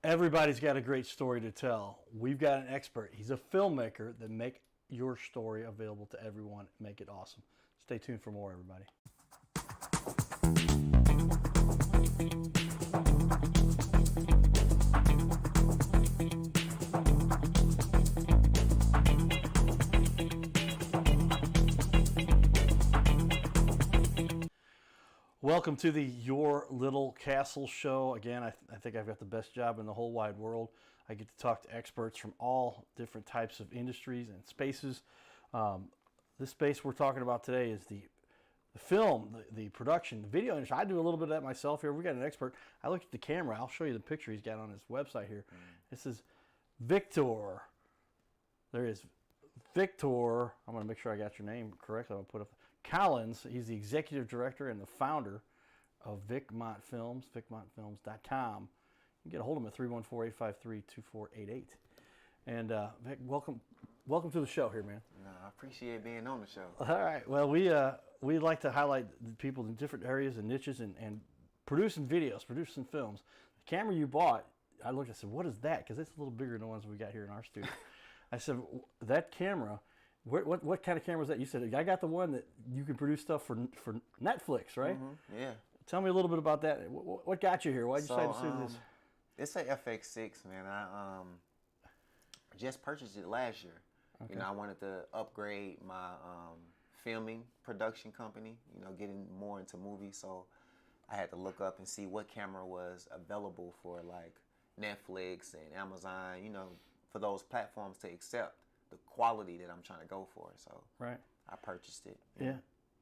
Everybody's got a great story to tell. We've got an expert. He's a filmmaker that make your story available to everyone. Make it awesome. Stay tuned for more, everybody. Welcome to the Your Little Castle show. Again, I think I've got the best job in the whole wide world. I get to talk to experts from all different types of industries and spaces. This space we're talking about today is the film, the production, the video industry. I do a little bit of that myself here. We got an expert. I looked at the camera. I'll show you the picture he's got on his website here. This is Victor. There is Victor. I'm going to make sure I got your name correct. I'm going to put up Collins. He's the executive director and the founder of Vick Mont Films, vickmontfilms.com. You can get a hold of him at 314-853-2488. And Vic, welcome to the show here, man. No, I appreciate being on the show. All right. Well, we like to highlight the people in different areas and niches and producing videos, producing films. The camera you bought, I looked and said, what is that? Because it's a little bigger than the ones we got here in our studio. I said, that camera, what kind of camera is that? You said, I got the one that you can produce stuff for Netflix, right? Mm-hmm. Yeah. Tell me a little bit about that. What got you here? Why did you decide to do this? It's a FX6, man. I just purchased it last year. Okay. You know, I wanted to upgrade my filming production company, you know, getting more into movies. So I had to look up and see what camera was available for like Netflix and Amazon, you know, for those platforms to accept the quality that I'm trying to go for. So right. I purchased it. Yeah.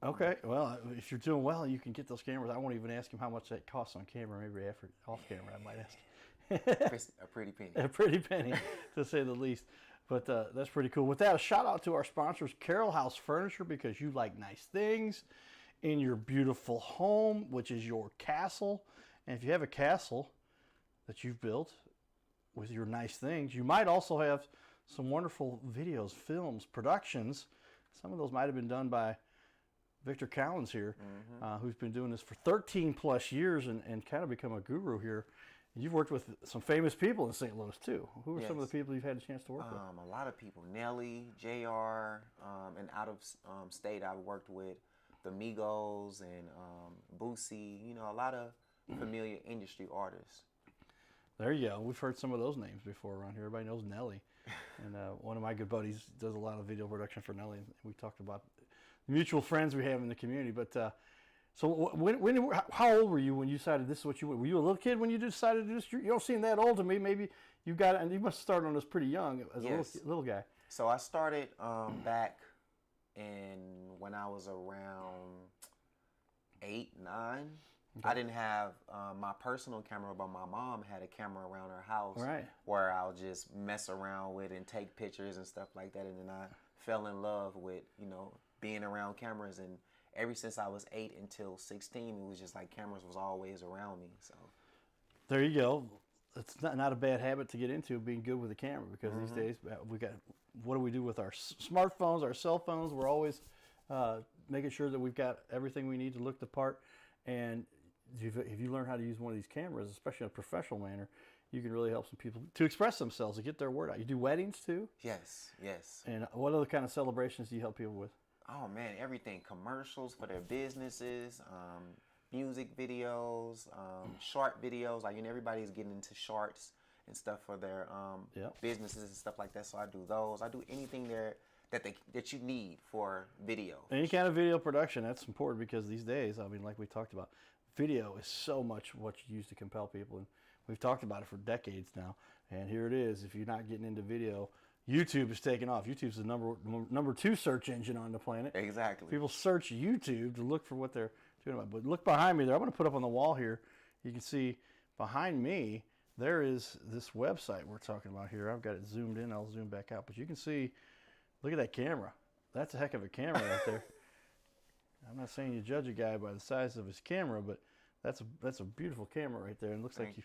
Okay. Well, if you're doing well, you can get those cameras. I won't even ask him how much that costs on camera. Maybe after off camera, I might ask him. A pretty penny. A pretty penny, to say the least. But that's pretty cool. With that, a shout out to our sponsors, Carroll House Furniture, because you like nice things in your beautiful home, which is your castle. And if you have a castle that you've built with your nice things, you might also have some wonderful videos, films, productions. Some of those might have been done by Victor Collins here, who's been doing this for 13 plus years and kind of become a guru here. You've worked with some famous people in St. Louis too. Who are some of the people you've had a chance to work with? A lot of people. Nelly, JR, and out of state I've worked with the Migos and Boosie, you know, a lot of familiar industry artists. There you go. We've heard some of those names before around here. Everybody knows Nelly. And one of my good buddies does a lot of video production for Nelly. And we talked about mutual friends we have in the community. But so how old were you when you decided this is what you want? Were you a little kid when you decided to do this? You don't seem that old to me. Maybe you got it, and you must have started on this pretty young as a little guy. So I started back when I was around 8, 9. Okay. I didn't have my personal camera, but my mom had a camera around her house where I'll just mess around with and take pictures and stuff like that. And then I fell in love with, you know, being around cameras. And ever since I was 8 until 16, it was just like cameras was always around me. So there you go. It's not a bad habit to get into, being good with a camera, because these days we got, what do we do with our smartphones, our cell phones? We're always making sure that we've got everything we need to look the part. And if you learn how to use one of these cameras, especially in a professional manner, you can really help some people to express themselves, to get their word out. You do weddings too? Yes, yes. And what other kind of celebrations do you help people with? Oh man, everything. Commercials for their businesses, music videos, short videos. Like, you know, everybody's getting into shorts and stuff for their businesses and stuff like that. So I do those. I do anything there that you need for video. Any kind of video production, that's important, because these days, I mean, like we talked about, video is so much what you use to compel people, and we've talked about it for decades now. And here it is. If you're not getting into video, YouTube is taking off. YouTube's the number 2 search engine on the planet. Exactly. People search YouTube to look for what they're doing about. But look behind me there. I'm going to put up on the wall here. You can see behind me there is this website we're talking about here. I've got it zoomed in. I'll zoom back out. But you can see, look at that camera. That's a heck of a camera right there. I'm not saying you judge a guy by the size of his camera, but that's a beautiful camera right there. And it looks like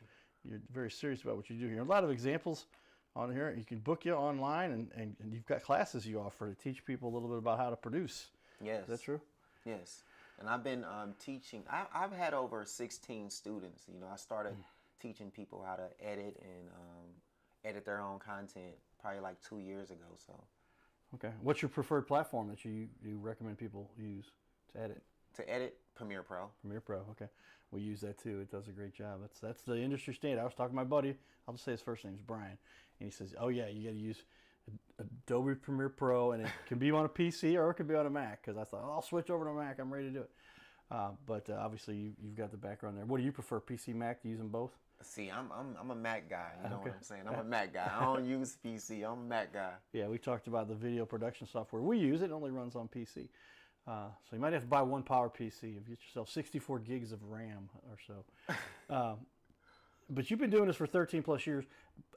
you're very serious about what you do here. A lot of examples on here. You can book you online, and you've got classes you offer to teach people a little bit about how to produce. Yes. Is that true? Yes. And I've been teaching. I've had over 16 students. You know, I started teaching people how to edit and edit their own content probably like 2 years ago. So. Okay. What's your preferred platform that you recommend people use to edit? To edit, Premiere Pro. Premiere Pro. Okay. We use that too. It does a great job. That's the industry standard. I was talking to my buddy. I'll just say his first name is Brian, and he says, "Oh yeah, you got to use Adobe Premiere Pro, and it can be on a PC or it can be on a Mac." Because I thought, I'll switch over to a Mac. I'm ready to do it. But obviously, you've got the background there. What do you prefer, PC, Mac? Do you use them both? See, I'm a Mac guy. You know Okay. what I'm saying? I'm a Mac guy. I don't use PC. I'm a Mac guy. Yeah, we talked about the video production software we use. It only runs on PC. So you might have to buy one power PC and get yourself 64 gigs of RAM or so. But you've been doing this for 13 plus years.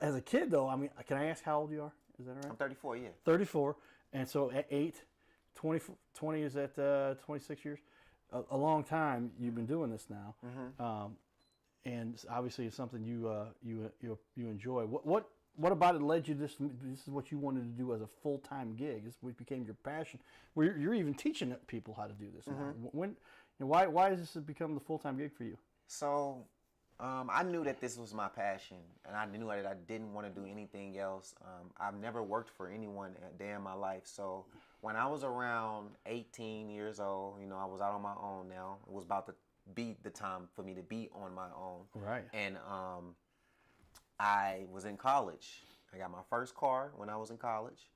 As a kid, though, I mean, can I ask how old you are? Is that right? I'm 34, yeah. 34. And so at 20 is at 26 years? A long time you've been doing this now. Mm-hmm. And obviously it's something you enjoy. What about it led you this is what you wanted to do as a full-time gig? This became your passion. Where you're even teaching people how to do this now. When, why has this become the full-time gig for you? So I knew that this was my passion, and I knew that I didn't want to do anything else. I've never worked for anyone a day in my life. So when I was around 18 years old, you know, I was out on my own now. It was about to be the time for me to be on my own. Right. And I was in college. I got my first car when I was in college.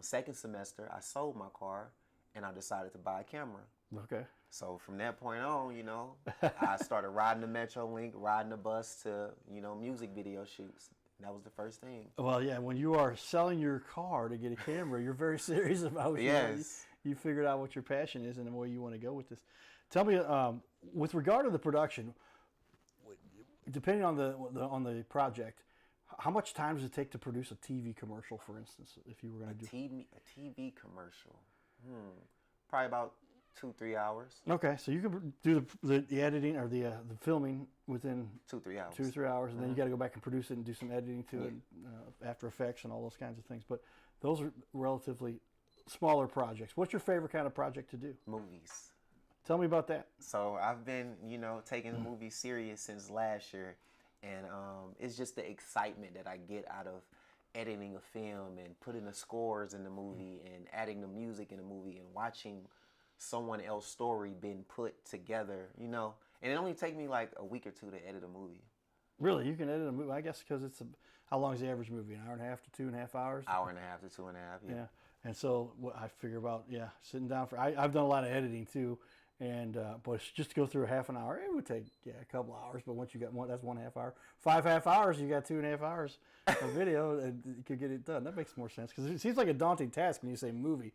Second semester, I sold my car, and I decided to buy a camera. Okay. So from that point on, you know, I started riding the Metrolink, riding the bus to, you know, music video shoots. That was the first thing. Well, yeah, when you are selling your car to get a camera, you're very serious about it. Yes. You figured out what your passion is and where you want to go with this. Tell me, with regard to the production, depending on the project, how much time does it take to produce a TV commercial, for instance, if you were going to do a TV commercial? Probably about 2-3 hours. Okay, so you can do the editing or the filming within 2-3 hours. 2 or 3 hours, and then you got to go back and produce it and do some editing to it, After Effects and all those kinds of things. But those are relatively smaller projects. What's your favorite kind of project to do? Movies. Tell me about that. So I've been, you know, taking the movie serious since last year, and it's just the excitement that I get out of editing a film and putting the scores in the movie and adding the music in the movie and watching someone else's story being put together, you know. And it only takes me like a week or two to edit a movie. Really? You can edit a movie? I guess because how long is the average movie? An hour and a half to 2.5 hours? Hour and a half to 2.5, yeah. Yeah. And so what I figure about, sitting down I've done a lot of editing too. And but just to go through a half an hour, it would take a couple hours. But once you got one, that's 1.5 hour. 5 half hours, you got 2.5 hours of video, and you could get it done. That makes more sense because it seems like a daunting task when you say movie.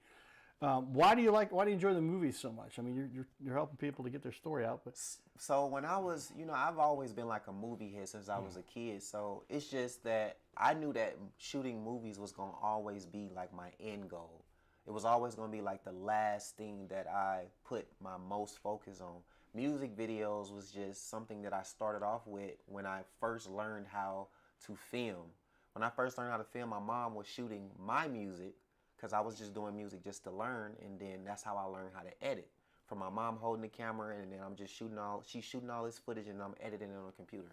Why do you enjoy the movies so much? I mean, you're helping people to get their story out. But so when I was, you know, I've always been like a movie head since I was a kid. So it's just that I knew that shooting movies was gonna always be like my end goal. It was always going to be like the last thing that I put my most focus on. Music videos was just something that I started off with when I first learned how to film. When I first learned how to film, my mom was shooting my music because I was just doing music just to learn, and then that's how I learned how to edit. From my mom holding the camera, and then I'm just she's shooting all this footage, and I'm editing it on a computer.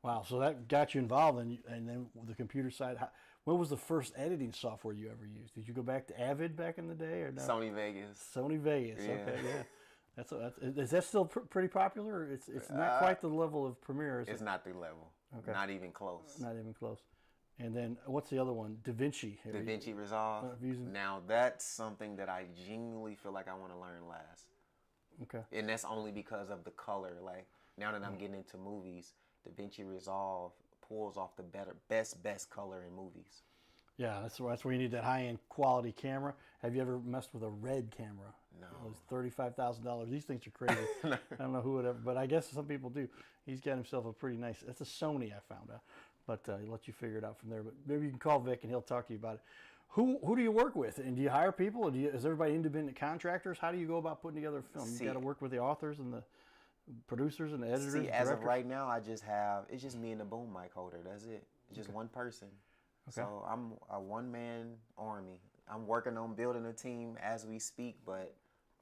Wow, so that got you involved, and then the computer side. What was the first editing software you ever used? Did you go back to Avid back in the day, or no? Sony Vegas. Sony Vegas. Yeah. Okay, yeah. That's is that still pretty popular? Or it's not quite the level of Premiere. It's not the level. Okay. Not even close. Not even close. And then what's the other one? DaVinci. DaVinci Resolve. Now that's something that I genuinely feel like I want to learn last. Okay. And that's only because of the color. Like now that I'm getting into movies, DaVinci Resolve pulls off the best color in movies. Yeah, that's where you need that high-end quality camera. Have you ever messed with a red camera? No. It was $35,000. These things are crazy. I don't know who would ever, but I guess some people do. He's got himself a pretty nice. That's a Sony, I found out, but he'll let you figure it out from there. But maybe you can call Vic and he'll talk to you about it. Who do you work with, and do you hire people, or is everybody independent contractors? How do you go about putting together a film? You got to work with the authors and the producers and the editors. See, as of right now, it's just me and the boom mic holder. That's it. It's just one person. Okay. So I'm a one-man army. I'm working on building a team as we speak, but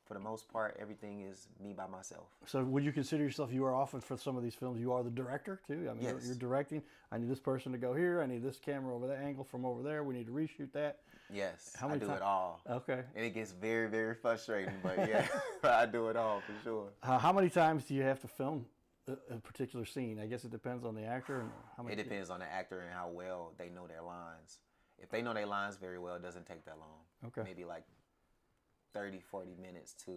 for the most part, everything is me by myself. So would you consider yourself, you are often for some of these films, you are the director too? I mean, Yes. you're directing. I need this person to go here. I need this camera over that angle from over there. We need to reshoot that. Yes, How I many do ti- it all. Okay. And it gets very, very frustrating, but yeah, I do it all for sure. How many times do you have to film a particular scene? I guess it depends on the actor. And how many. It depends on the actor and how well they know their lines. If they know their lines very well, it doesn't take that long. Okay. Maybe like 30, 40 minutes to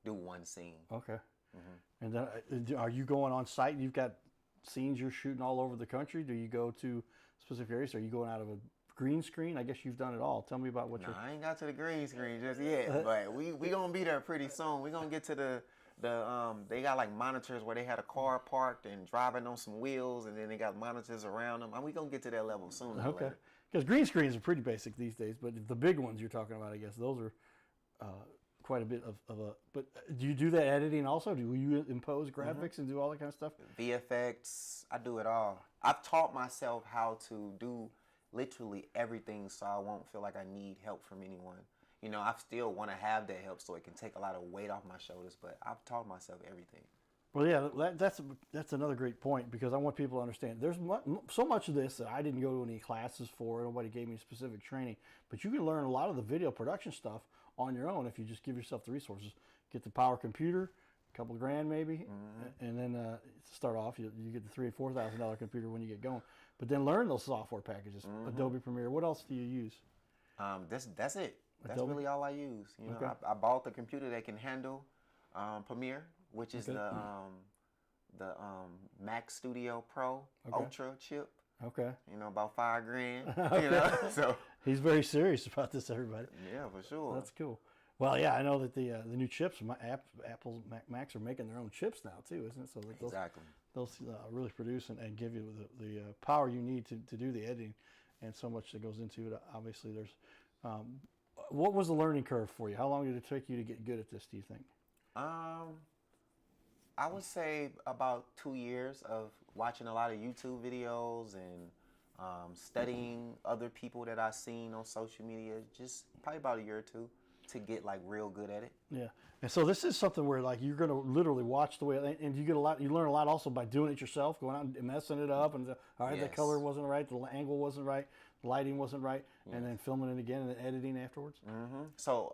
do one scene. Okay. And then are you going on site? You've got scenes you're shooting all over the country. Do you go to specific areas? Are you going out of a green screen? I guess you've done it all. Tell me about what Nah, you're. I ain't got to the green screen just yet, but we gonna be there pretty soon. We gonna get to the they got like monitors where they had a car parked and driving on some wheels, and then they got monitors around them. And we gonna get to that level soon. Okay. Because green screens are pretty basic these days, but the big ones you're talking about, I guess those are quite a bit of a. But do you do that editing also? Do you impose graphics and do all that kind of stuff? VFX, I do it all. I've taught myself how to do literally everything, so I won't feel like I need help from anyone. You know, I still want to have that help so it can take a lot of weight off my shoulders, but I've taught myself everything. Well, yeah, that's another great point, because I want people to understand there's so much of this that I didn't go to any classes for. Nobody gave me specific training, but you can learn a lot of the video production stuff on your own if you just give yourself the resources. Get the power computer, a couple grand maybe, and then to start off, you get the $3,000 or $4,000 computer when you get going. But then learn those software packages, Adobe Premiere. What else do you use? That's it. That's Adobe? really all I use. You know, Okay. I bought the computer that can handle Premiere, which is the Mac Studio Pro Ultra chip. Okay. You know, about $5,000. You know, so He's very serious about this, everybody. yeah, for sure. That's cool. Well, yeah, I know that the new chips, Apple's Macs are making their own chips now too, isn't it? So that Exactly. those really produce and give you the power you need to do the editing, and so much that goes into it. Obviously, there's. What was the learning curve for you? How long did it take you to get good at this, do you think? I would say about 2 years of watching a lot of YouTube videos and studying other people that I've seen on social media. Just probably about a year or two to get like real good at it. Yeah, and so this is something where like you're going to literally watch the way, and you get a lot. You learn a lot also by doing it yourself, going out and messing it up, and all right, the Yes. color wasn't right, the angle wasn't right, the lighting wasn't right, and then filming it again and then editing afterwards. So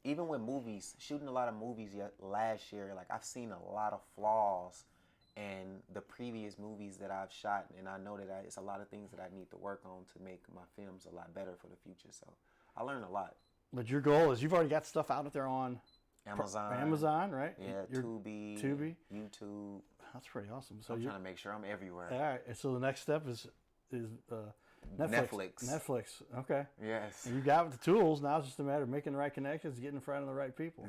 even with movies, shooting a lot of movies last year, like I've seen a lot of flaws in the previous movies that I've shot, and I know that it's a lot of things that I need to work on to make my films a lot better for the future. So I learned a lot. But your goal is you've already got stuff out there on Amazon, right? Yeah, Tubi, YouTube. That's pretty awesome. So I'm you're trying to make sure I'm everywhere. all right. And so the next step is Netflix. Netflix. Okay. Yes. You got the tools. Now it's just a matter of making the right connections, getting in front of the right people.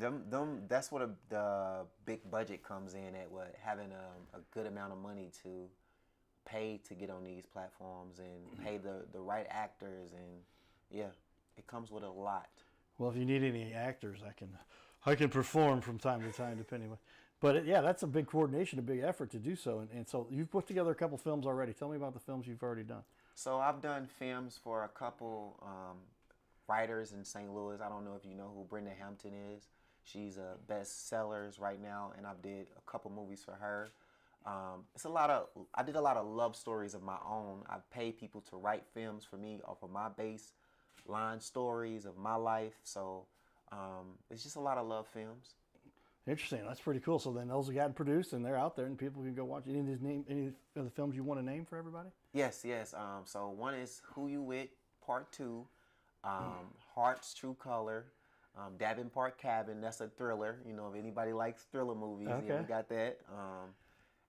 That's what the big budget comes in at. What having a good amount of money to pay to get on these platforms and pay the right actors, and yeah, it comes with a lot. Well, if you need any actors, I can perform from time to time, depending on. But yeah, that's a big coordination, a big effort to do so. And so you've put together a couple films already. Tell me about the films you've already done. So I've done films for a couple writers in St. Louis. I don't know if you know who Brenda Hampton is. She's a bestsellers right now, and I did a couple movies for her. I did a lot of love stories of my own. I paid people to write films for me off of my baseline stories of my life. So it's just a lot of love films. Interesting. That's pretty cool. So then those have gotten produced and they're out there and people can go watch. Any of the films you want to name for everybody? Yes. So one is Who You With, Part 2, Heart's True Color, Dabbing Park Cabin. That's a thriller. You know, if anybody likes thriller movies, yeah, we got that.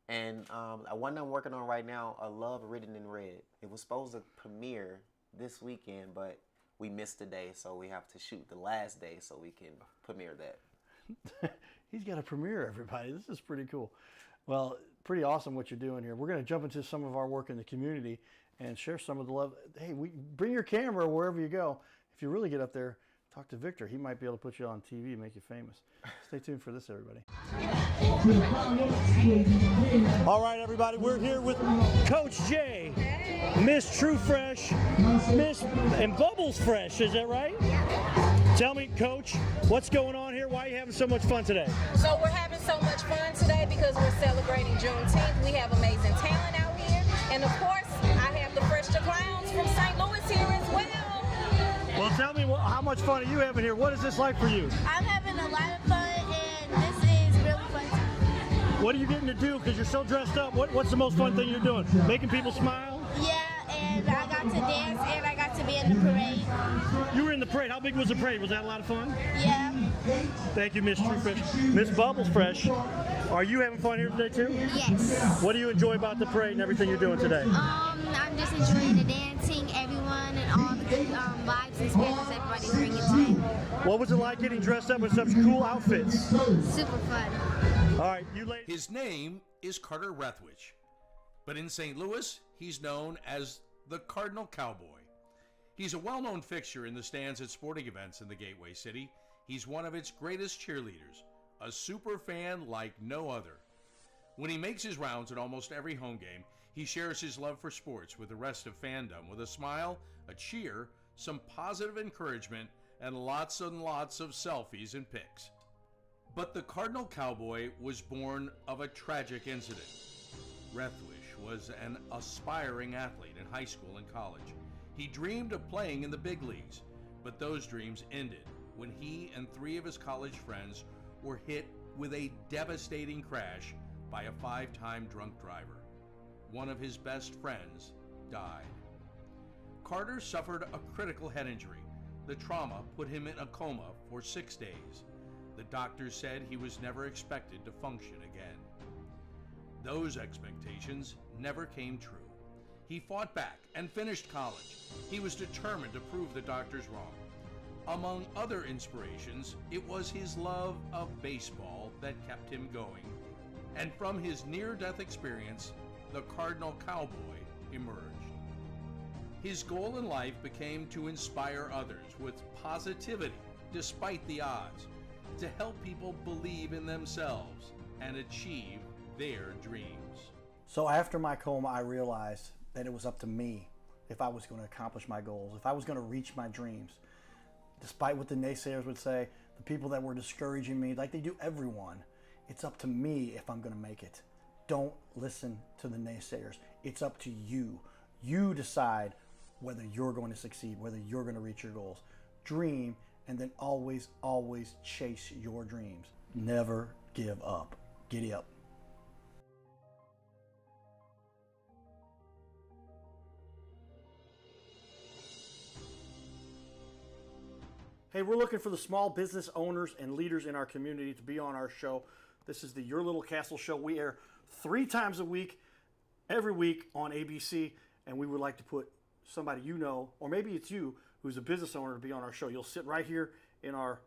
And one I'm working on right now, A Love Written in Red. It was supposed to premiere this weekend, but we missed a day, so we have to shoot the last day so we can premiere that. He's got a premiere, everybody. This is pretty cool. Well, pretty awesome what you're doing here. We're going to jump into some of our work in the community and share some of the love. Hey, bring your camera wherever you go. If you really get up there, talk to Victor. He might be able to put you on TV and make you famous. Stay tuned for this, everybody. All right, everybody. We're here with Coach Jay, Miss True Fresh, Miss and Bubbles Fresh. Is that right? Tell me, Coach, what's going on here? here. Why are you having so much fun today? So we're having so much fun today because we're celebrating Juneteenth. We have amazing talent out here. And of course, I have the Fresh to Clowns from St. Louis here as well. Well, tell me how much fun are you having here? What is this like for you? I'm having a lot of fun, and this is really fun. What are you getting to do? Because you're so dressed up. What's the most fun thing you're doing? Making people smile? Yeah, and I got to dance, and I got to be in the parade. You were in the parade. How big was the parade? Was that a lot of fun? Yeah. Thank you, Miss True Fresh. Miss Bubbles Fresh, are you having fun here today too? Yes. What do you enjoy about the parade and everything you're doing today? I'm just enjoying the dancing, everyone, and all the good vibes and spirits everybody's bringing today. What was it like getting dressed up in such cool outfits? Super fun. All right, you ladies. His name is Carter Rethwich, but in St. Louis, he's known as the Cardinal Cowboy. He's a well-known fixture in the stands at sporting events in the Gateway City. He's one of its greatest cheerleaders, a super fan like no other. When he makes his rounds at almost every home game, he shares his love for sports with the rest of fandom with a smile, a cheer, some positive encouragement, and lots and lots of selfies and pics. But the Cardinal Cowboy was born of a tragic incident. Rethwich was an aspiring athlete in high school and college. He dreamed of playing in the big leagues, but those dreams ended when he and 3 of his college friends were hit with a devastating crash by a 5-time drunk driver. One of his best friends died. Carter suffered a critical head injury. The trauma put him in a coma for 6 days. The doctors said he was never expected to function again. Those expectations never came true. He fought back and finished college. He was determined to prove the doctors wrong. Among other inspirations, it was his love of baseball that kept him going. And from his near-death experience, the Cardinal Cowboy emerged. His goal in life became to inspire others with positivity despite the odds, to help people believe in themselves and achieve their dreams. So after my coma, I realized that it was up to me if I was going to accomplish my goals, if I was going to reach my dreams. Despite what the naysayers would say, the people that were discouraging me, like they do everyone, it's up to me if I'm going to make it. Don't listen to the naysayers. It's up to you. You decide whether you're going to succeed, whether you're going to reach your goals. Dream, and then always, always chase your dreams. Never give up. Giddy up. Hey, we're looking for the small business owners and leaders in our community to be on our show. This is the Your Little Castle show. We air 3 times a week, every week on ABC, and we would like to put somebody you know, or maybe it's you, who's a business owner to be on our show. You'll sit right here in our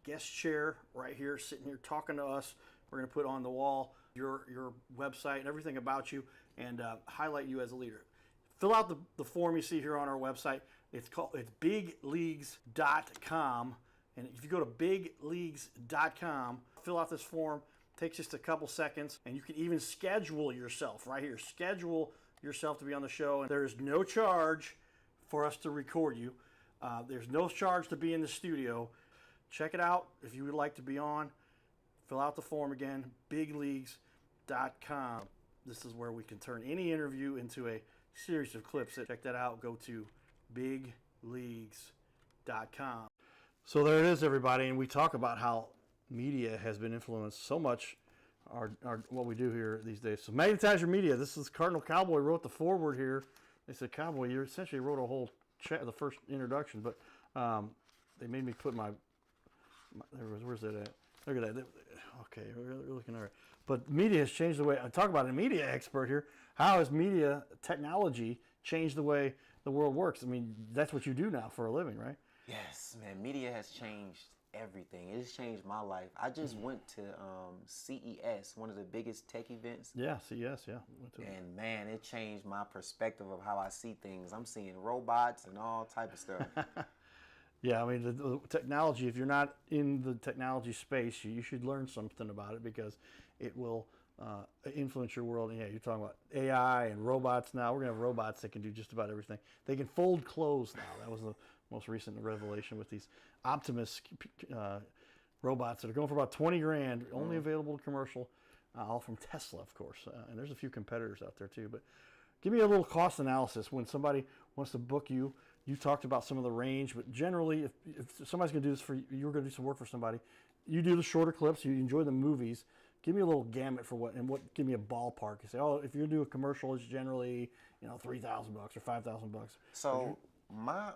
guest chair, right here, sitting here talking to us. We're going to put on the wall your website and everything about you and highlight you as a leader. Fill out the form you see here on our website. It's bigleagues.com, and if you go to bigleagues.com, fill out this form. It takes just a couple seconds, and you can even schedule yourself right here. Schedule yourself to be on the show, and there is no charge for us to record you. There's no charge to be in the studio. Check it out if you would like to be on. Fill out the form again, bigleagues.com. This is where we can turn any interview into a series of clips. Check that out. Go to bigleagues.com. So there it is, everybody, and we talk about how media has been influenced so much our what we do here these days. So magnetize your media. This is Cardinal Cowboy wrote the foreword here. They said, Cowboy, you essentially wrote a whole the first introduction, but they made me put my where's that at? Look at that. Okay, we're looking all right. But media has changed the way, I talk about a media expert here. How has media technology changed the way the world works? I mean, that's what you do now for a living, right? Yes, man. Media has changed everything. It has changed my life. I just went to CES, one of the biggest tech events. Yeah, CES, yeah. Went to And man, it changed my perspective of how I see things. I'm seeing robots and all type of stuff. Yeah, I mean, the technology, if you're not in the technology space, you should learn something about it because it will influence your world. And yeah, you're talking about AI and robots now. We're going to have robots that can do just about everything. They can fold clothes now. That was the most recent revelation with these Optimus robots that are going for about 20 grand, only available to commercial, all from Tesla, of course. And there's a few competitors out there too. But give me a little cost analysis when somebody wants to book you. You talked about some of the range, but generally, if somebody's going to do this for you, you're going to do some work for somebody. You do the shorter clips. You enjoy the movies. Give me a little gamut for give me a ballpark. You say, oh, if you do a commercial, it's generally, $3,000 or $5,000. So my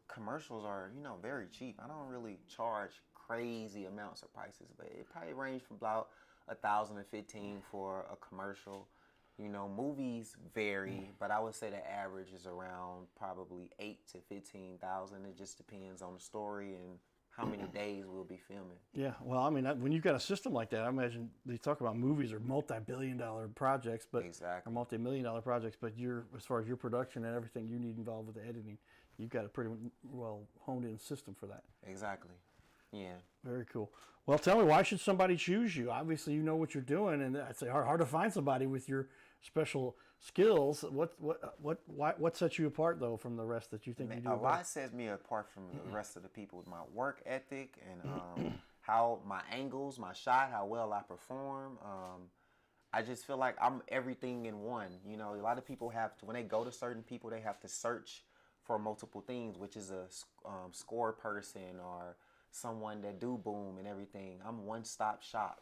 commercials are, very cheap. I don't really charge crazy amounts of prices, but it probably range from about $1,015 for a commercial. Movies vary, but I would say the average is around probably 8 to 15,000. It just depends on the story and how many days we'll be filming. Yeah, well, I mean, when you've got a system like that, I imagine they talk about movies are multi-billion-dollar projects, but Exactly. or multi-million-dollar projects. But as far as your production and everything you need involved with the editing, you've got a pretty well honed-in system for that. Exactly. Yeah. Very cool. Well, tell me, why should somebody choose you? Obviously, you know what you're doing, and it's hard to find somebody with your special skills. What sets you apart though from the rest that you think you do? A lot sets me apart from the rest of the people with my work ethic and how my angles, my shot, how well I perform. I just feel like I'm everything in one. A lot of people have to, when they go to certain people, they have to search for multiple things, which is a score person or someone that do boom and everything. I'm one-stop shop.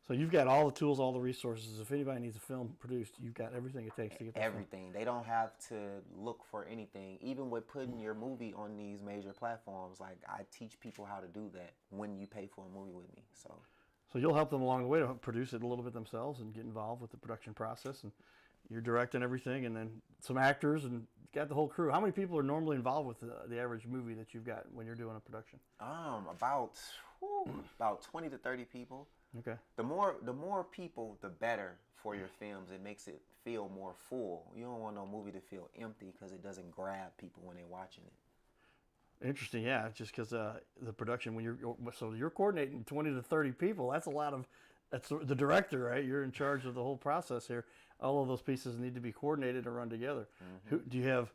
So you've got all the tools, all the resources. If anybody needs a film produced, you've got everything it takes to get that everything. They don't have to look for anything. Even with putting your movie on these major platforms, like I teach people how to do that when you pay for a movie with me. So you'll help them along the way to produce it a little bit themselves and get involved with the production process, and you're directing everything, and then some actors, and got the whole crew. How many people are normally involved with the average movie that you've got when you're doing a production? About 20 to 30 people. Okay. The more people, the better for your films. It makes it feel more full. You don't want no movie to feel empty because it doesn't grab people when they're watching it. Interesting, yeah. Just because the production, when you're coordinating 20 to 30 people, that's a lot of. That's the director, right? You're in charge of the whole process here. All of those pieces need to be coordinated and run together. Do you have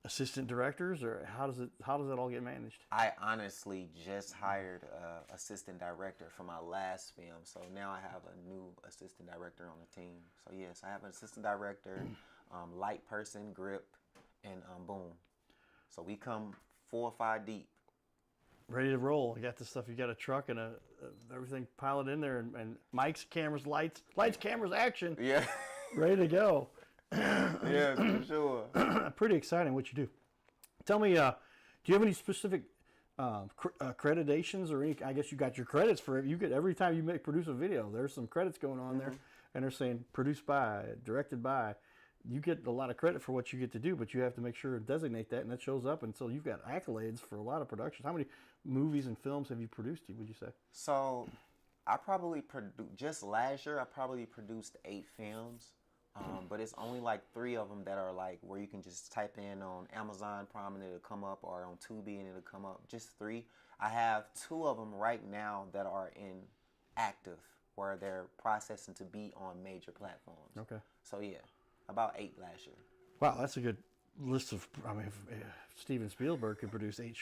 assistant directors, or how does that all get managed? I honestly just hired an assistant director for my last film, so now I have a new assistant director on the team. So yes, I have an assistant director, light person, grip, and boom. So we come 4 or 5 deep. Ready to roll. You got this stuff. You got a truck and everything piled in there, and mics, cameras, lights, cameras, action. Yeah. Ready to go. Yeah, for sure. Pretty exciting what you do. Tell me, do you have any specific accreditations or any? I guess you got your credits for it. You get every time you produce a video. There's some credits going on there, and they're saying produced by, directed by. You get a lot of credit for what you get to do, but you have to make sure to designate that, and that shows up. And so you've got accolades for a lot of productions. How many movies and films have you produced? Would you say? So, I probably just last year. I probably produced 8 films. But it's only like 3 of them that are like where you can just type in on Amazon Prime and it'll come up, or on Tubi and it'll come up. Just 3. I have 2 of them right now that are in active, where they're processing to be on major platforms. Okay. So yeah, about 8 last year. Wow, that's a good list of. I mean, if Steven Spielberg could produce 8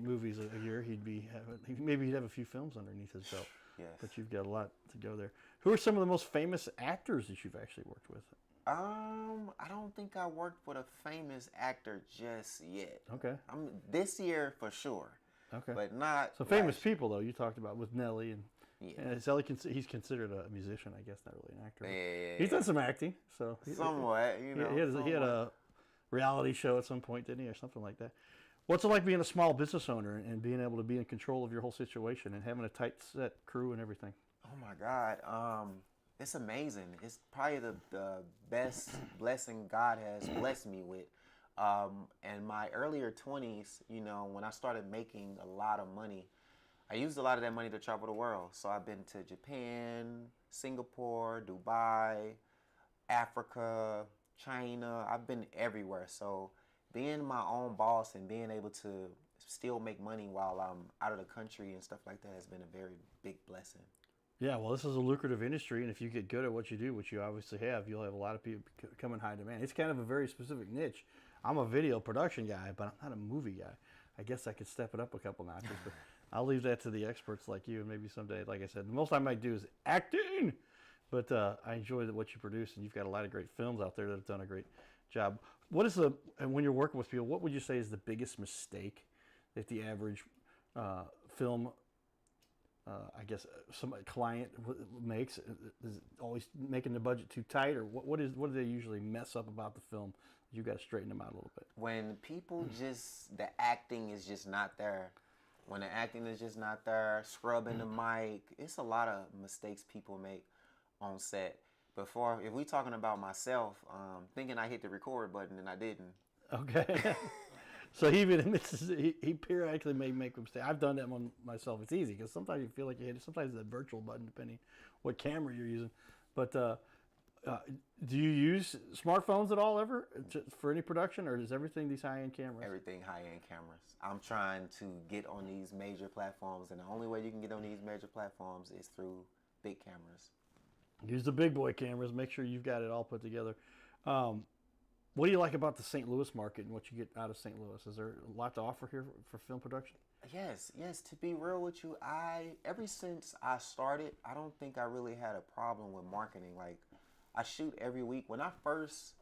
movies a year, maybe he'd have a few films underneath his belt. Yes. But you've got a lot to go there. Who are some of the most famous actors that you've actually worked with? I don't think I worked with a famous actor just yet. Okay. This year for sure. Okay. But not. So famous people though, you talked about with Nelly and. Yeah. And Ellie, he's considered a musician, I guess, not really an actor. Yeah. He's done some acting, so. Somewhat, He had a reality show at some point, didn't he, or something like that? What's it like being a small business owner and being able to be in control of your whole situation and having a tight set crew and everything? Oh my God, it's amazing. It's probably the best blessing God has blessed me with. In my earlier 20s, when I started making a lot of money, I used a lot of that money to travel the world. So I've been to Japan, Singapore, Dubai, Africa, China. I've been everywhere. So being my own boss and being able to still make money while I'm out of the country and stuff like that has been a very big blessing. Yeah, well, this is a lucrative industry, and if you get good at what you do, which you obviously have, you'll have a lot of people come in high demand. It's kind of a very specific niche. I'm a video production guy, but I'm not a movie guy. I guess I could step it up a couple notches. But I'll leave that to the experts like you, and maybe someday, like I said, the most I might do is acting. But I enjoy what you produce, and you've got a lot of great films out there that have done a great job. What is and when you're working with people, what would you say is the biggest mistake that the average film, I guess, some client makes? Is it always making the budget too tight, or what do they usually mess up about the film? You got to straighten them out a little bit. When people the acting is just not there. When the acting is just not there, scrubbing the mic, it's a lot of mistakes people make on set. Before, if we talking about myself, thinking I hit the record button and I didn't. Okay. So he even admits he periodically may make a mistake. I've done that one myself. It's easy because sometimes you feel like you hit it. Sometimes it's a virtual button depending what camera you're using. But do you use smartphones at all ever for any production, or is everything these high-end cameras? Everything high-end cameras. I'm trying to get on these major platforms, and the only way you can get on these major platforms is through big cameras. Use the big boy cameras. Make sure you've got it all put together. What do you like about the St. Louis market and what you get out of St. Louis? Is there a lot to offer here for film production? Yes. To be real with you, ever since I started, I don't think I really had a problem with marketing. Like, I shoot every week. When I first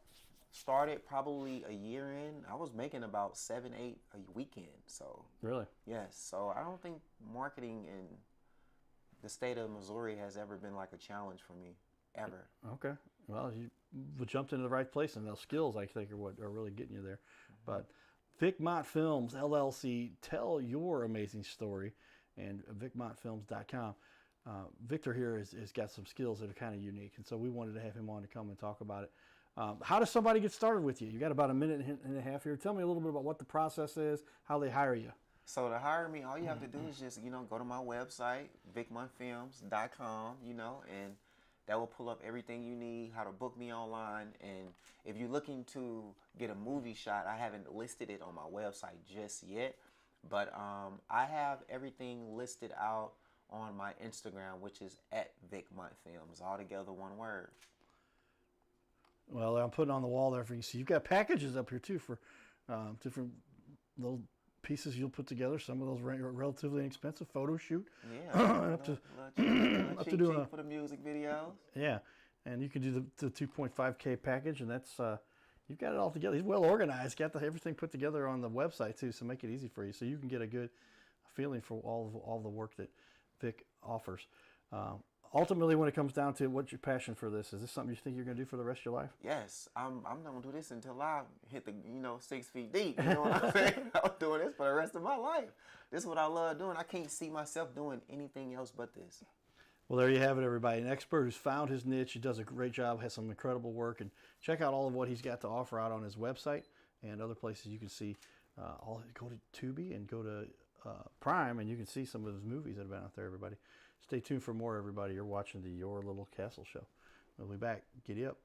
started, probably a year in, I was making about 7-8 a weekend. So Really? yes. So I don't think marketing in the state of Missouri has ever been like a challenge for me, ever. Okay. Well, you jumped into the right place, and those skills, I think, are what are really getting you there. But Vick Mont Films, LLC, tell your amazing story, and VickMontFilms.com. Victor here has got some skills that are kind of unique, and so we wanted to have him on to come and talk about it. How does somebody get started with you? You got about a minute and a half here. Tell me a little bit about what the process is, how they hire you. So to hire me, all you have to do is just, go to my website, VickMontFilms.com, and that will pull up everything you need, how to book me online. And if you're looking to get a movie shot, I haven't listed it on my website just yet, but I have everything listed out on my Instagram, which is at Vick Mont Films, all together, one word. Well, I'm putting on the wall there for you. So you've got packages up here too for different little pieces you'll put together. Some of those relatively inexpensive photo shoot. Yeah, up to doing for the music videos. Yeah, and you can do the 2.5K package, and that's you've got it all together. He's well organized. Got everything put together on the website too, so make it easy for you, so you can get a good feeling for all the work that Vick offers. Ultimately, when it comes down to what's your passion for this, is this something you think you're going to do for the rest of your life? Yes, I'm not going to do this until I hit the 6 feet deep. You know what I'm saying? I'm doing this for the rest of my life. This is what I love doing. I can't see myself doing anything else but this. Well, there you have it, everybody. An expert who's found his niche. He does a great job, has some incredible work, and check out all of what he's got to offer out on his website and other places you can see. Go to Tubi and go to Prime, and you can see some of his movies that have been out there, everybody. Stay tuned for more, everybody. You're watching the Your Little Castle Show. We'll be back. Giddy up.